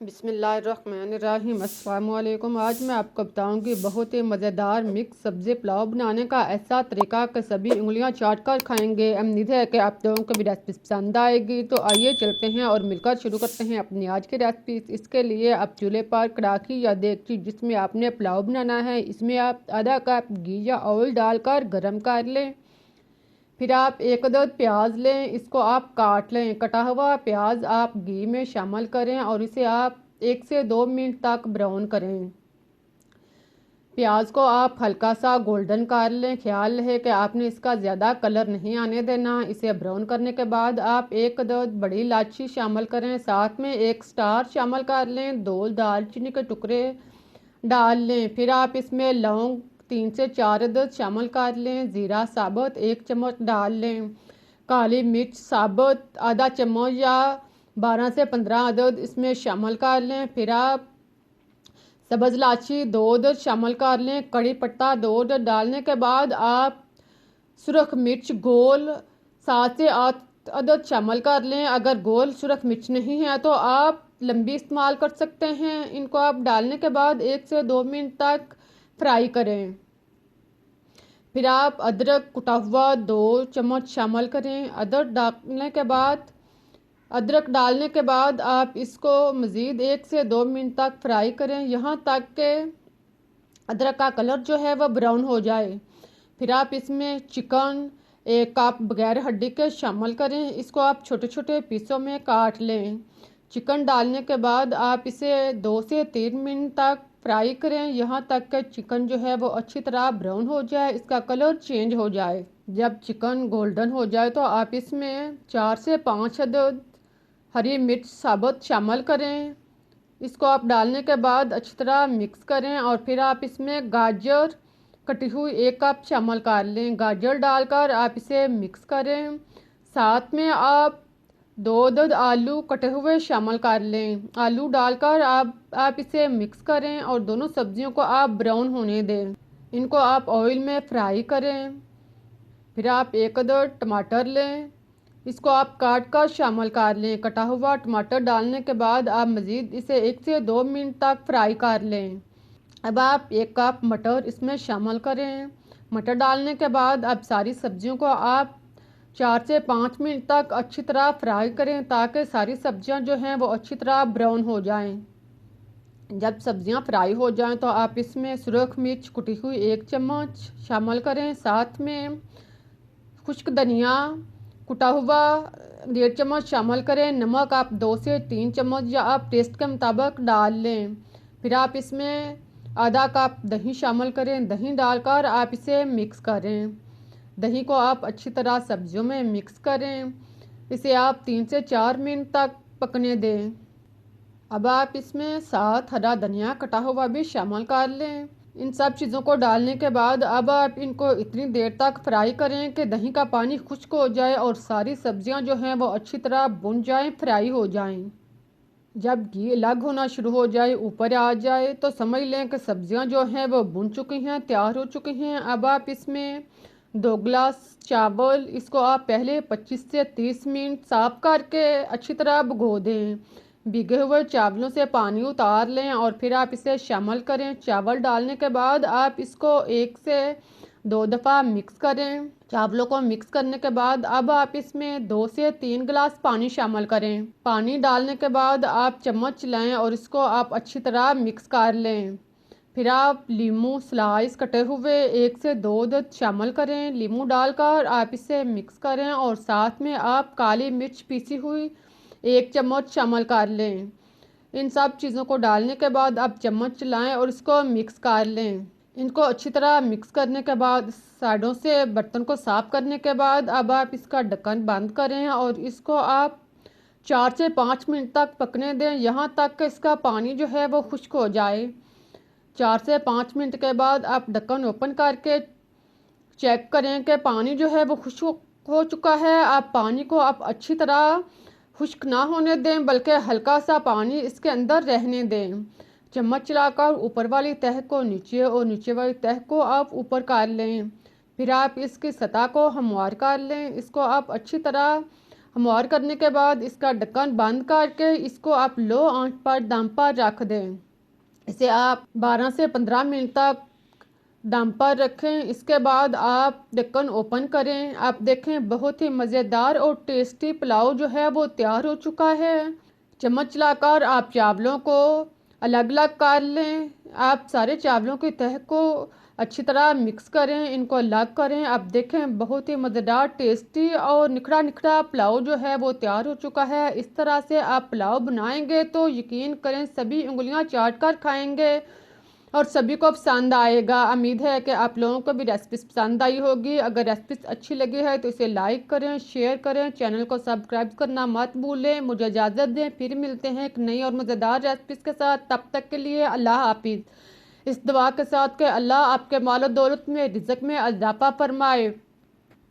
बिस्मिल्लाहिर्रहमानिर्रहीम। अस्सलाम वालेकुम। आज मैं आपको बताऊंगी बहुत ही मज़ेदार मिक्स सब्ज़ी पुलाव बनाने का ऐसा तरीका कि सभी उंगलियां चाट कर खाएंगे। उम्मीद है कि आप लोगों को भी रेसिपी पसंद आएगी। तो आइए चलते हैं और मिलकर शुरू करते हैं अपनी आज की रेसिपी। इसके लिए आप चूल्हे पर कड़ाही या देगची जिसमें आपने पुलाव बनाना है, इसमें आप आधा कप घी या ऑयल डालकर गर्म कर लें। फिर आप एक अदद प्याज लें, इसको आप काट लें। कटा हुआ प्याज आप घी में शामिल करें और इसे आप 1 से 2 मिनट तक ब्राउन करें। प्याज को आप हल्का सा गोल्डन कर लें। ख्याल रहे कि आपने इसका ज़्यादा कलर नहीं आने देना। इसे ब्राउन करने के बाद आप एक अदद बड़ी इलायची शामिल करें, साथ में एक स्टार शामिल कर लें, 2 दालचीनी के टुकड़े डाल लें। फिर आप इसमें लौंग 3 से 4 अदद शामिल कर लें। ज़ीरा साबुत 1 चम्मच डाल लें। काली मिर्च साबुत आधा चम्मच या 12 से 15 अदद इसमें शामिल कर लें। फिर आप सब्ज़ इलायची 2 अदद शामिल कर लें। कड़ी पत्ता 2 अदद डालने के बाद आप सुरख मिर्च गोल 7 से 8 अदद शामिल कर लें। अगर गोल सुरख मिर्च नहीं है तो आप लंबी इस्तेमाल कर सकते हैं। इनको आप डालने के बाद 1 से 2 मिनट तक फ्राई करें। फिर आप अदरक कुटा हुआ 2 चम्मच शामिल करें। अदरक डालने के बाद आप इसको मज़ीद 1 से 2 मिनट तक फ्राई करें, यहाँ तक कि अदरक का कलर जो है वह ब्राउन हो जाए। फिर आप इसमें चिकन 1 कप बगैर हड्डी के शामिल करें। इसको आप छोटे छोटे पीसों में काट लें। चिकन डालने के बाद आप इसे 2 से 3 मिनट तक फ्राई करें, यहाँ तक कि चिकन जो है वो अच्छी तरह ब्राउन हो जाए, इसका कलर चेंज हो जाए। जब चिकन गोल्डन हो जाए तो आप इसमें 4 से 5 अदद हरी मिर्च साबुत शामिल करें। इसको आप डालने के बाद अच्छी तरह मिक्स करें और फिर आप इसमें गाजर कटी हुई 1 कप शामिल कर लें। गाजर डालकर आप इसे मिक्स करें। साथ में आप 2 अदद आलू कटे हुए शामिल कर लें। आलू डालकर आप इसे मिक्स करें और दोनों सब्जियों को आप ब्राउन होने दें। इनको आप ऑयल में फ्राई करें। फिर आप 1 अदद टमाटर लें, इसको आप काट कर शामिल कर लें। कटा हुआ टमाटर डालने के बाद आप मज़ीद इसे 1 से 2 मिनट तक फ्राई कर लें। अब आप 1 कप मटर इसमें शामिल करें। मटर डालने के बाद अब सारी सब्जियों को आप 4 से 5 मिनट तक अच्छी तरह फ्राई करें ताकि सारी सब्जियां जो हैं वो अच्छी तरह ब्राउन हो जाएं। जब सब्जियां फ्राई हो जाएं तो आप इसमें सुरख मिर्च कुटी हुई 1 चम्मच शामिल करें। साथ में खुश्क धनिया कुटा हुआ 1.5 चम्मच शामिल करें। नमक आप 2 से 3 चम्मच या आप टेस्ट के मुताबिक डाल लें। फिर आप इसमें आधा कप दही शामिल करें। दही डालकर आप इसे मिक्स करें। दही को आप अच्छी तरह सब्जियों में मिक्स करें। इसे आप 3 से 4 मिनट तक पकने दें। अब आप इसमें साथ हरा धनिया कटा हुआ भी शामिल कर लें। इन सब चीज़ों को डालने के बाद अब आप इनको इतनी देर तक फ्राई करें कि दही का पानी खुश्क हो जाए और सारी सब्जियां जो हैं वो अच्छी तरह भुन जाएं, फ्राई हो जाएं। जब घी अलग होना शुरू हो जाए, ऊपर आ जाए, तो समझ लें कि सब्जियां जो हैं वो भुन चुकी हैं, तैयार हो चुकी हैं। अब आप इसमें 2 गिलास चावल, इसको आप पहले 25 से 30 मिनट साफ़ करके अच्छी तरह भिगो दें। भीगे हुए चावलों से पानी उतार लें और फिर आप इसे शामिल करें। चावल डालने के बाद आप इसको 1 से 2 दफ़ा मिक्स करें। चावलों को मिक्स करने के बाद अब आप इसमें 2 से 3 गिलास पानी शामिल करें। पानी डालने के बाद आप चम्मच चलाएं और इसको आप अच्छी तरह मिक्स कर लें। फिर आप लीमू स्लाइस कटे हुए 1 से 2 अदद शामिल करें। लीमू डालकर आप इसे मिक्स करें और साथ में आप काली मिर्च पीसी हुई 1 चम्मच शामिल कर लें। इन सब चीज़ों को डालने के बाद आप चम्मच चलाएं और इसको मिक्स कर लें। इनको अच्छी तरह मिक्स करने के बाद साइडों से बर्तन को साफ़ करने के बाद अब आप इसका ढक्कन बंद करें और इसको आप 4 से 5 मिनट तक पकने दें, यहाँ तक कि इसका पानी जो है वो खुश्क हो जाए। 4 से 5 मिनट के बाद आप ढक्कन ओपन करके चेक करें कि पानी जो है वो खुश्क हो चुका है। आप पानी को आप अच्छी तरह खुश्क ना होने दें बल्कि हल्का सा पानी इसके अंदर रहने दें। चम्मच चलाकर ऊपर वाली तह को नीचे और नीचे वाली तह को आप ऊपर कर लें। फिर आप इसकी सतह को हमवार कर लें। इसको आप अच्छी तरह हमवार करने के बाद इसका ढक्कन बंद करके इसको आप लो आंच पर दम पर रख दें। इसे आप 12 से 15 मिनट तक दम पर रखें। इसके बाद आप ढक्कन ओपन करें। आप देखें बहुत ही मज़ेदार और टेस्टी पुलाव जो है वो तैयार हो चुका है। चम्मच लाकर आप चावलों को अलग अलग कर लें। आप सारे चावलों की तह को अच्छी तरह मिक्स करें, इनको अलग करें। आप देखें बहुत ही मज़ेदार टेस्टी और निखरा निखरा पुलाव जो है वो तैयार हो चुका है। इस तरह से आप पुलाव बनाएंगे तो यकीन करें सभी उंगलियां चाट कर खाएंगे और सभी को पसंद आएगा। उम्मीद है कि आप लोगों को भी रेसिपी पसंद आई होगी। अगर रेसिपी अच्छी लगी है तो इसे लाइक करें, शेयर करें, चैनल को सब्सक्राइब करना मत भूलें। मुझे इजाज़त दें, फिर मिलते हैं एक नई और मज़ेदार रेसिपीज़ के साथ। तब तक के लिए अल्लाह हाफिज़। इस दुआ के साथ कि अल्लाह आपके माल और दौलत में, रिज़्क़ में इजाफ़ा फरमाए।